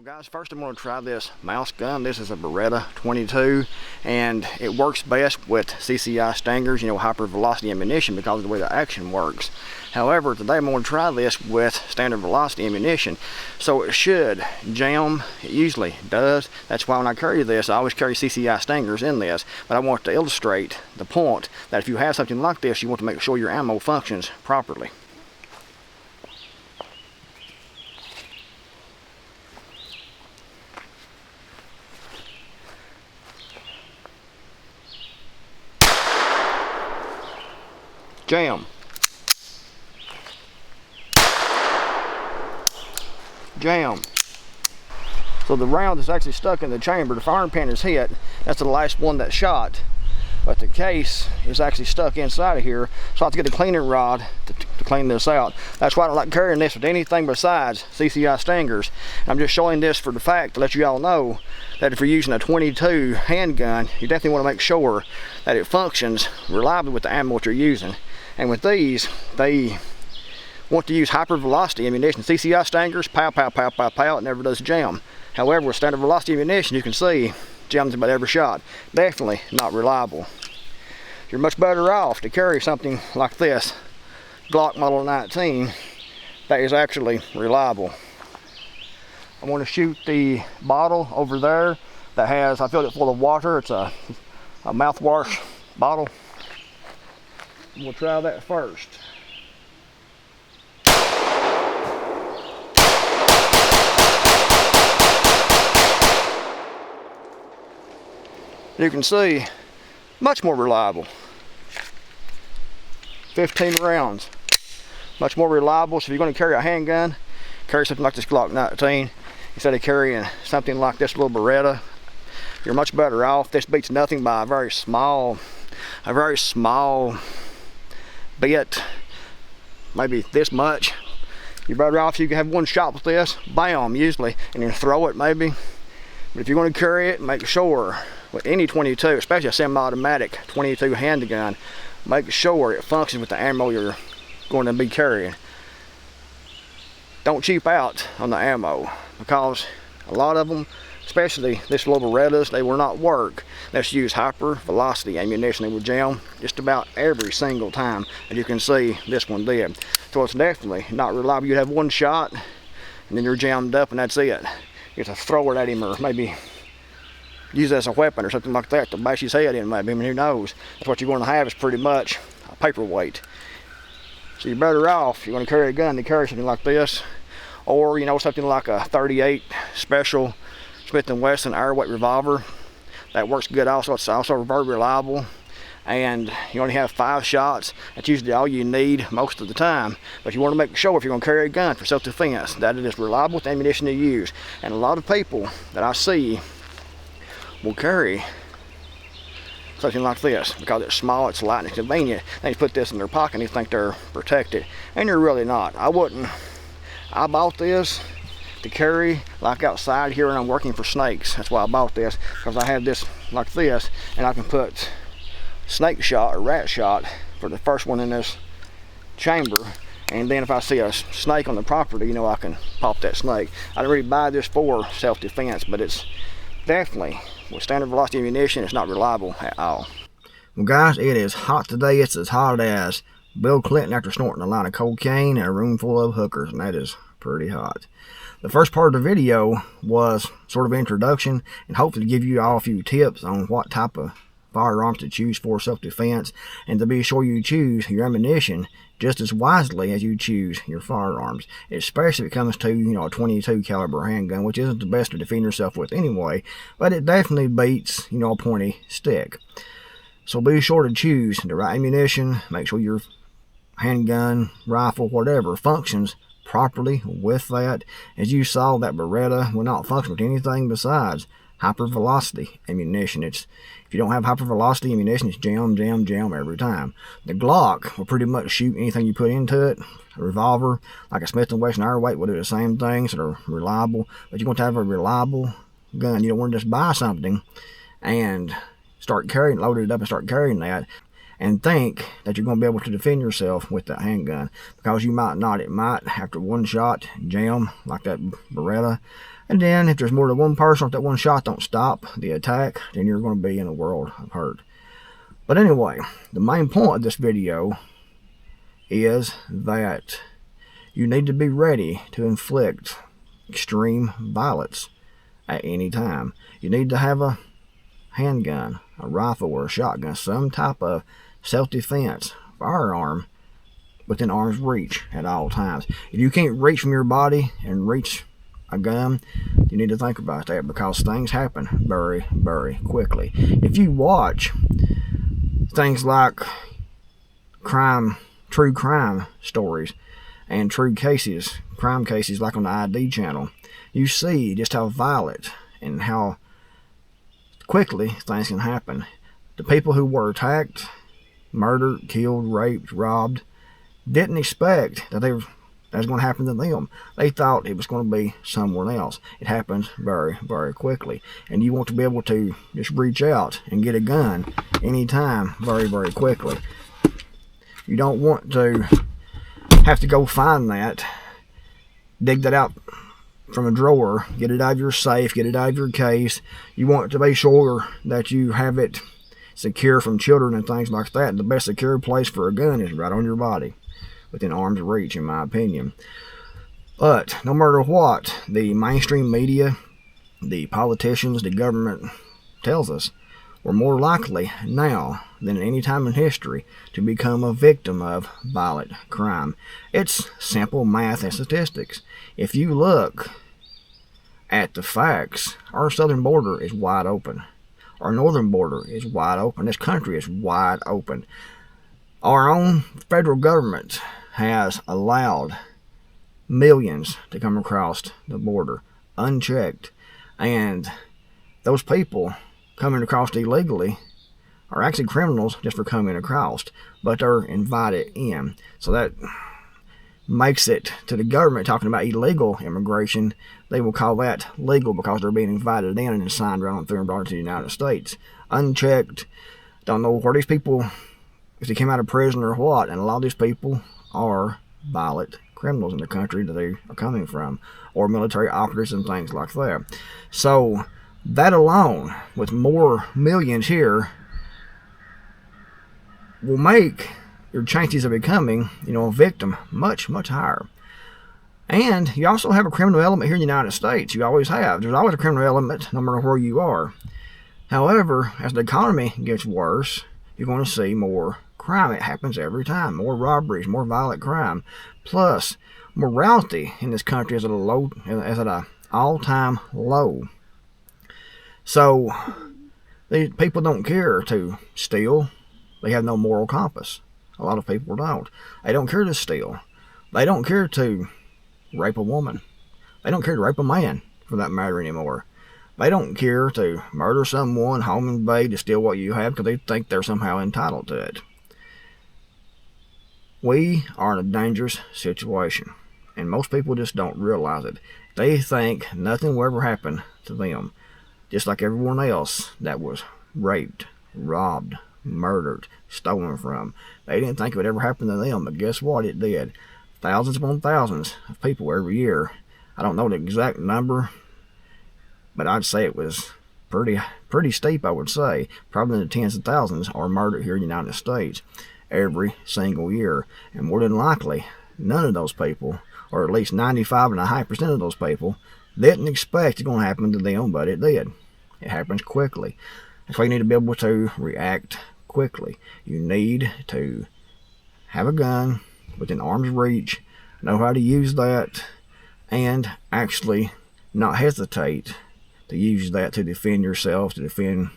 Well guys, first I'm going to try this mouse gun. This is a Beretta 22 and it works best with CCI Stingers, you know, hyper velocity ammunition because of the way the action works. However, today I'm going to try this with standard velocity ammunition. So it should jam. It usually does. That's why when I carry this, I always carry CCI Stingers in this. But I want to illustrate the point that if you have something like this, you want to make sure your ammo functions properly. Jam. Jam. So the round is actually stuck in the chamber. The firing pin is hit. That's the last one that shot. But the case is actually stuck inside of here. So I have to get a cleaning rod to clean this out. That's why I don't like carrying this with anything besides CCI Stingers. I'm just showing this for the fact to let you all know that if you're using a 22 handgun, you definitely want to make sure that it functions reliably with the ammo that you're using. And with these, they want to use hyper velocity ammunition. CCI Stingers, pow, pow, pow, pow, pow, it never does jam. However, with standard velocity ammunition, you can see jams about every shot. Definitely not reliable. You're much better off to carry something like this Glock Model 19 that is actually reliable. I want to shoot the bottle over there that has, I filled it full of water. It's a mouthwash bottle. We'll try that first. You can see, much more reliable. 15 rounds, much more reliable. So if you're going to carry a handgun, carry something like this Glock 19 instead of carrying something like this little Beretta. You're much better off. This beats nothing by a very small bit, maybe this much. You're better off if you can have one shot with this, bam, usually, and then throw it maybe. But if you're going to carry it, make sure with any 22, especially a semi-automatic 22 handgun, make sure it functions with the ammo you're going to be carrying. Don't cheap out on the ammo, because a lot of them, especially this little Berettas, they will not work. Let's use hyper velocity ammunition. They will jam just about every single time, and you can see this one did. So it's definitely not reliable. You have one shot and then you're jammed up and that's it. You have to throw it at him or maybe use it as a weapon or something like that to bash his head in maybe. I mean, who knows? That's what you're going to have, is pretty much a paperweight. So you're better off, if you're going to carry a gun, to carry something like this, or you know, something like a 38 special Smith & Wesson airweight revolver. That works good also. It's also very reliable, and you only have 5 shots. That's usually all you need most of the time. But you want to make sure, if you're going to carry a gun for self-defense, that it is reliable with the ammunition you use. And a lot of people that I see will carry something like this because it's small, it's light, and it's convenient. They just put this in their pocket and they think they're protected, and you're really not. I bought this to carry like outside here when I'm working for snakes. That's why I bought this, because I have this like this and I can put snake shot or rat shot for the first one in this chamber, and then if I see a snake on the property, you know, I can pop that snake. I didn't really buy this for self-defense, but it's definitely, with standard velocity ammunition, it's not reliable at all. Well guys, it is hot today. It's as hot as Bill Clinton after snorting a line of cocaine in a room full of hookers, and that is pretty hot. The first part of the video was sort of an introduction and hopefully to give you all a few tips on what type of firearms to choose for self-defense, and to be sure you choose your ammunition just as wisely as you choose your firearms, especially if it comes to, you know, a 22 caliber handgun, which isn't the best to defend yourself with anyway, but it definitely beats, you know, a pointy stick. So be sure to choose the right ammunition. Make sure your handgun, rifle, whatever functions properly with that. As you saw, that Beretta will not function with anything besides hyper velocity ammunition. If you don't have hyper velocity ammunition, it's jam, jam, jam every time. The Glock will pretty much shoot anything you put into it. A revolver, like a Smith & Wesson airweight, will do the same things that are reliable. But you want to have a reliable gun. You don't want to just buy something and start carrying, load it up and start carrying that, and think that you're going to be able to defend yourself with that handgun, because you might not. It might, after one shot, jam like that Beretta. And then if there's more than one person, if that one shot don't stop the attack, then you're going to be in a world of hurt. But anyway, the main point of this video is that you need to be ready to inflict extreme violence at any time. You need to have a handgun, a rifle, or a shotgun, some type of self-defense firearm within arm's reach at all times. If you can't reach from your body and reach a gun, you need to think about that, because things happen very, very quickly. If you watch things like true crime stories and true cases, crime cases like on the ID channel, you see just how violent and how quickly things can happen. The people who were attacked, murdered, killed, raped, robbed, didn't expect that that was going to happen to them. They thought it was going to be someone else. It happens very, very quickly. And you want to be able to just reach out and get a gun anytime very, very quickly. You don't want to have to go find that, dig that out from a drawer, get it out of your safe, get it out of your case. You want to be sure that you have it secure from children and things like that. And the best secure place for a gun is right on your body, within arm's reach, in my opinion. But no matter what the mainstream media, the politicians, the government tells us, we're more likely now than at any time in history to become a victim of violent crime. It's simple math and statistics. If you look at the facts, our southern border is wide open. Our northern border is wide open. This country is wide open. Our own federal government has allowed millions to come across the border unchecked, and those people coming across illegally are actually criminals just for coming across, but they're invited in. So that makes it to the government talking about illegal immigration. They will call that legal because they're being invited in and signed right on through and brought to the United States. Unchecked, don't know where these people, if they came out of prison or what, and a lot of these people are violent criminals in the country that they are coming from, or military operatives and things like that. So that alone, with more millions here, will make your chances of becoming, a victim much, much higher. And you also have a criminal element here in the United States. You always have. There's always a criminal element no matter where you are. However, as the economy gets worse, you're going to see more crime. It happens every time. More robberies, more violent crime. Plus, morality in this country is at an all-time low. So, these people don't care to steal. They have no moral compass. A lot of people don't. They don't care to steal. They don't care to rape a woman. They don't care to rape a man, for that matter, anymore. They don't care to murder someone, home invade, to steal what you have because they think they're somehow entitled to it. We are in a dangerous situation, and most people just don't realize it. They think nothing will ever happen to them, just like everyone else that was raped, robbed, murdered, stolen from. They didn't think it would ever happen to them, but guess what? It did. Thousands upon thousands of people every year. I don't know the exact number, but I'd say it was pretty steep, I would say. Probably in the tens of thousands are murdered here in the United States every single year. And more than likely, none of those people, or at least 95.5% of those people, didn't expect it's going to happen to them, but it did. It happens quickly. That's why you need to be able to react quickly. You need to have a gun within arm's reach, know how to use that, and actually not hesitate to use that to defend yourself, to defend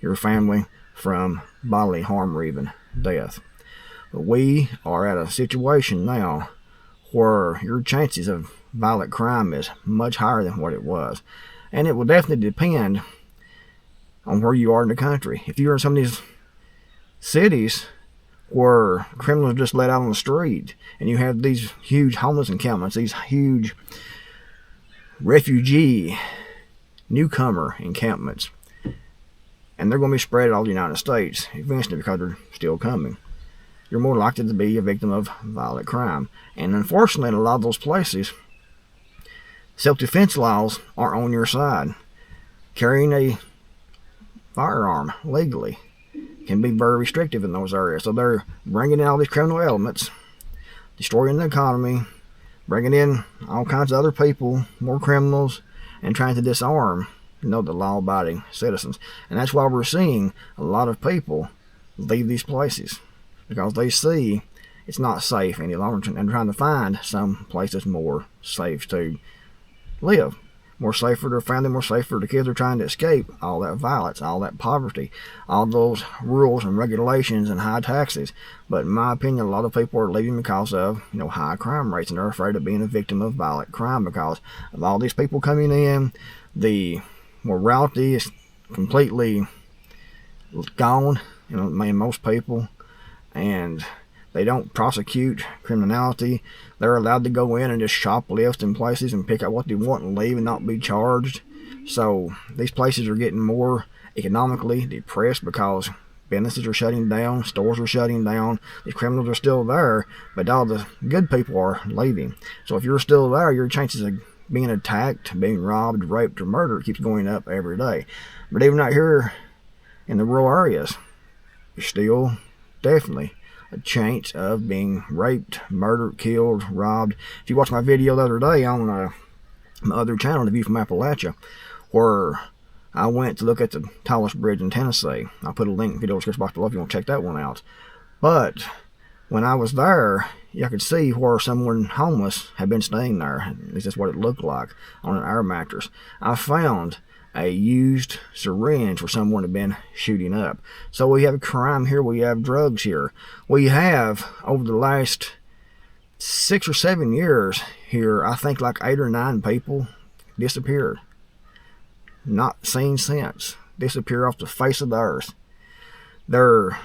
your family from bodily harm or even death. But we are at a situation now where your chances of violent crime is much higher than what it was. And it will definitely depend on where you are in the country. If you're in some of these cities where criminals are just let out on the street, and you have these huge homeless encampments, these huge refugee newcomer encampments, and they're going to be spread all the United States eventually because they're still coming, you're more likely to be a victim of violent crime. And unfortunately, in a lot of those places, self-defense laws aren't on your side. Carrying a firearm legally can be very restrictive in those areas. So they're bringing in all these criminal elements, destroying the economy, bringing in all kinds of other people, more criminals, and trying to disarm, the law-abiding citizens. And that's why we're seeing a lot of people leave these places, because they see it's not safe any longer and trying to find some place that's more safe to live. More safe for their family, more safe for the kids. Are trying to escape all that violence, all that poverty, all those rules and regulations and high taxes. But in my opinion, a lot of people are leaving because of high crime rates, and they're afraid of being a victim of violent crime because of all these people coming in. The morality is completely gone in most people, and they don't prosecute criminality. They're allowed to go in and just shoplift in places and pick out what they want and leave and not be charged. So these places are getting more economically depressed because businesses are shutting down, stores are shutting down. These criminals are still there, but all the good people are leaving. So if you're still there, your chances of being attacked, being robbed, raped, or murdered keeps going up every day. But even out here in the rural areas, you're still definitely a chance of being raped, murdered, killed, robbed. If you watched my video the other day on my other channel, The View from Appalachia, where I went to look at the tallest bridge in Tennessee. I'll put a link in the video description box below if you want to check that one out. But when I was there, you could see where someone homeless had been staying there. At least that's what it looked like on an air mattress. I found a used syringe where someone had been shooting up. So we have crime here, we have drugs here. We have, over the last 6 or 7 years here, I think like 8 or 9 people disappeared. Not seen since. Disappear off the face of the earth. Their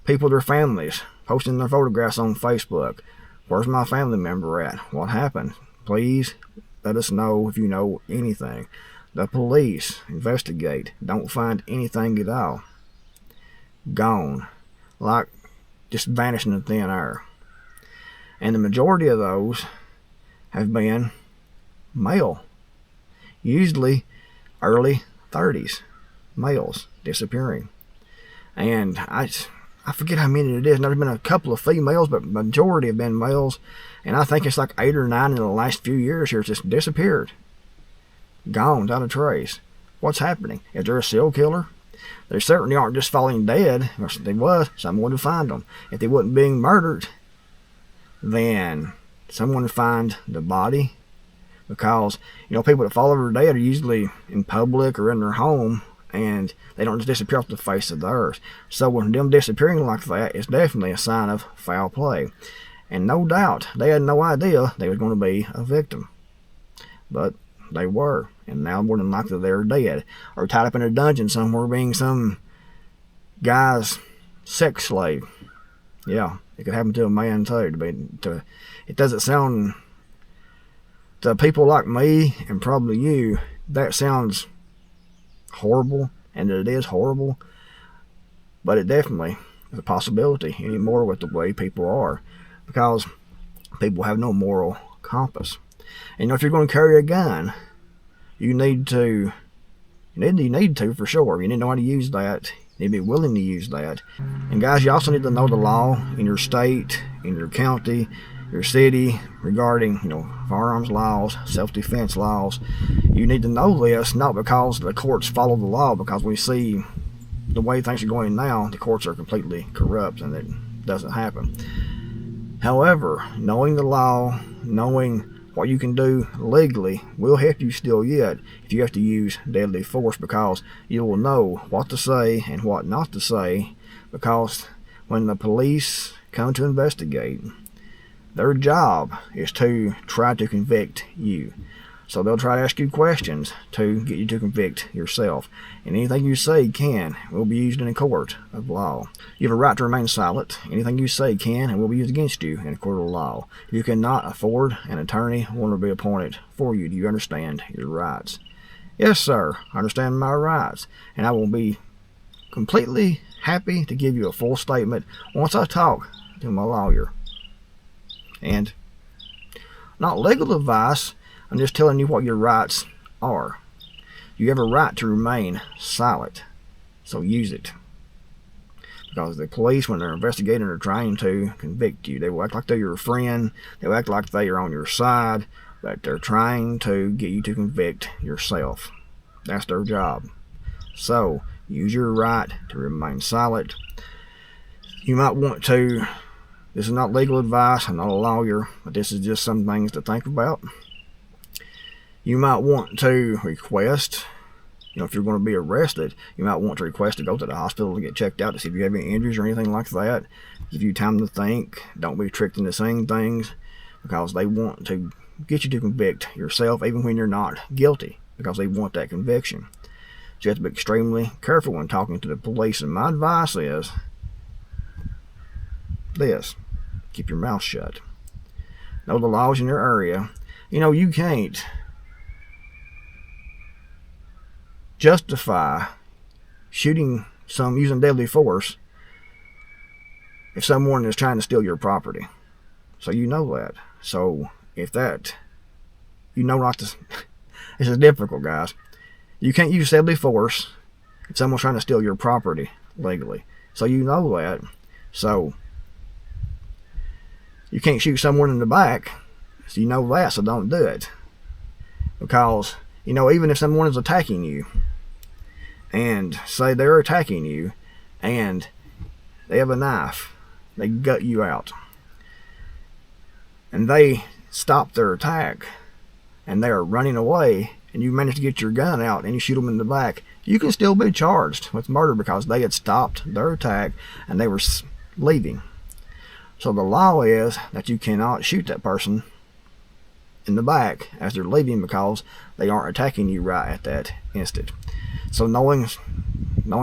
people, their families, posting their photographs on Facebook. Where's my family member at? What happened? Please let us know if you know anything. The police investigate. Don't find anything at all. Gone. Like just vanishing in thin air. And the majority of those have been male. Usually early 30s. Males disappearing. And I forget how many it is. There's been a couple of females, but majority have been males. And I think it's like 8 or 9 in the last few years here. It's just disappeared. Gone without a trace. What's happening? Is there a serial killer? They certainly aren't just falling dead. If they was, someone would find them. If they wasn't being murdered, then someone would find the body. Because, people that fall over dead are usually in public or in their home, and they don't just disappear off the face of the earth. So when them disappearing like that, it's definitely a sign of foul play. And no doubt, they had no idea they was going to be a victim. But they were. And now more than likely they're dead. Or tied up in a dungeon somewhere being some guy's sex slave. Yeah, it could happen to a man too. It doesn't sound, to people like me and probably you, that sounds horrible, and it is horrible, but it definitely is a possibility anymore with the way people are, because people have no moral compass. And if you're going to carry a gun, you need to for sure. You need to know how to use that. You need to be willing to use that. And guys, you also need to know the law in your state, in your county, your city, regarding firearms laws, self-defense laws. You need to know this, not because the courts follow the law, because we see the way things are going now, the courts are completely corrupt and it doesn't happen. However, knowing the law, knowing what you can do legally will help you still yet if you have to use deadly force, because you will know what to say and what not to say, because when the police come to investigate, their job is to try to convict you. So they'll try to ask you questions to get you to convict yourself. And anything you say will be used in a court of law. You have a right to remain silent. Anything you say can and will be used against you in a court of law. You cannot afford an attorney one will be appointed for you. Do you understand your rights? Yes, sir. I understand my rights. And I will be completely happy to give you a full statement once I talk to my lawyer. And not legal advice, I'm just telling you what your rights are. You have a right to remain silent, so use it. Because the police, when they're investigating, are trying to convict you. They will act like they're your friend. They will act like they are on your side, but they're trying to get you to convict yourself. That's their job. So, use your right to remain silent. You might want to, this is not legal advice, I'm not a lawyer, but this is just some things to think about. You might want to request, if you're going to be arrested, you might want to request to go to the hospital to get checked out to see if you have any injuries or anything like that. Give you time to think. Don't be tricked into saying things, because they want to get you to convict yourself even when you're not guilty, because they want that conviction. So you have to be extremely careful when talking to the police, and my advice is this: keep your mouth shut. Know the laws in your area. You can't justify shooting using deadly force if someone is trying to steal your property. So you know that. So if that, not to, this is difficult, guys. You can't use deadly force if someone's trying to steal your property legally. So you know that. So you can't shoot someone in the back. So you know that, so don't do it. Because, even if someone is attacking you, and say they're attacking you, and they have a knife, they gut you out, and they stop their attack, and they are running away, and you manage to get your gun out, and you shoot them in the back, you can still be charged with murder because they had stopped their attack, and they were leaving. So the law is that you cannot shoot that person in the back as they're leaving because they aren't attacking you right at that instant. So knowing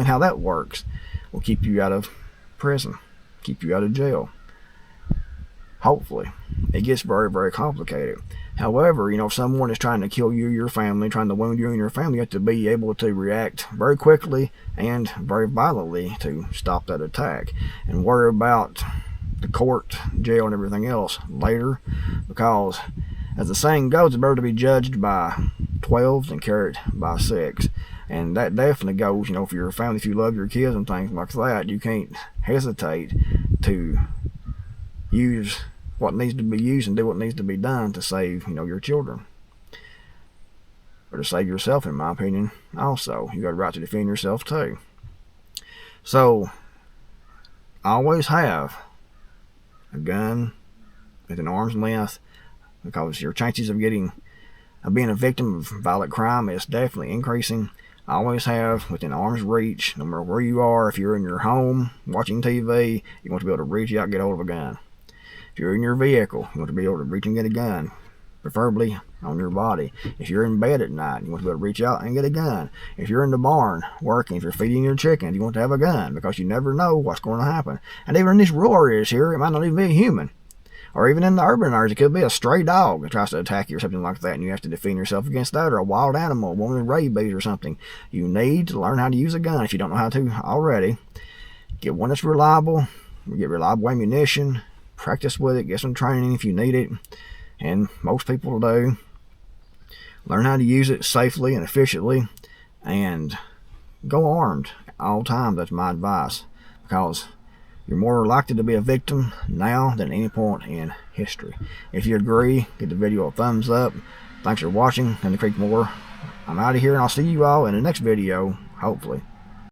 how that works will keep you out of prison, keep you out of jail. Hopefully. It gets very, very complicated. However, if someone is trying to kill you, your family, trying to wound you and your family, you have to be able to react very quickly and very violently to stop that attack, and worry about the court, jail, and everything else later, because as the saying goes, it's better to be judged by 12 than carried by 6. And that definitely goes, for your family, if you love your kids and things like that, you can't hesitate to use what needs to be used and do what needs to be done to save, your children. Or to save yourself, in my opinion, also. You got a right to defend yourself, too. So, always have a gun at an arm's length, because your chances of being a victim of violent crime is definitely increasing. Always have within arm's reach, no matter where you are. If you're in your home watching TV, you want to be able to reach out and get hold of a gun. If you're in your vehicle, you want to be able to reach and get a gun, preferably on your body. If you're in bed at night, you want to be able to reach out and get a gun. If you're in the barn working, if you're feeding your chickens, you want to have a gun, because you never know what's going to happen. And even in these rural areas here, it might not even be a human. Or even in the urban areas, it could be a stray dog that tries to attack you or something like that, and you have to defend yourself against that, or a wild animal, one with rabies or something. You need to learn how to use a gun if you don't know how to already. Get one that's reliable, get reliable ammunition, practice with it, get some training if you need it, and most people do. Learn how to use it safely and efficiently, and go armed all the time. That's my advice, because you're more likely to be a victim now than any point in history. If you agree, give the video a thumbs up. Thanks for watching. I'm the Creekmore. I'm out of here, and I'll see you all in the next video, hopefully.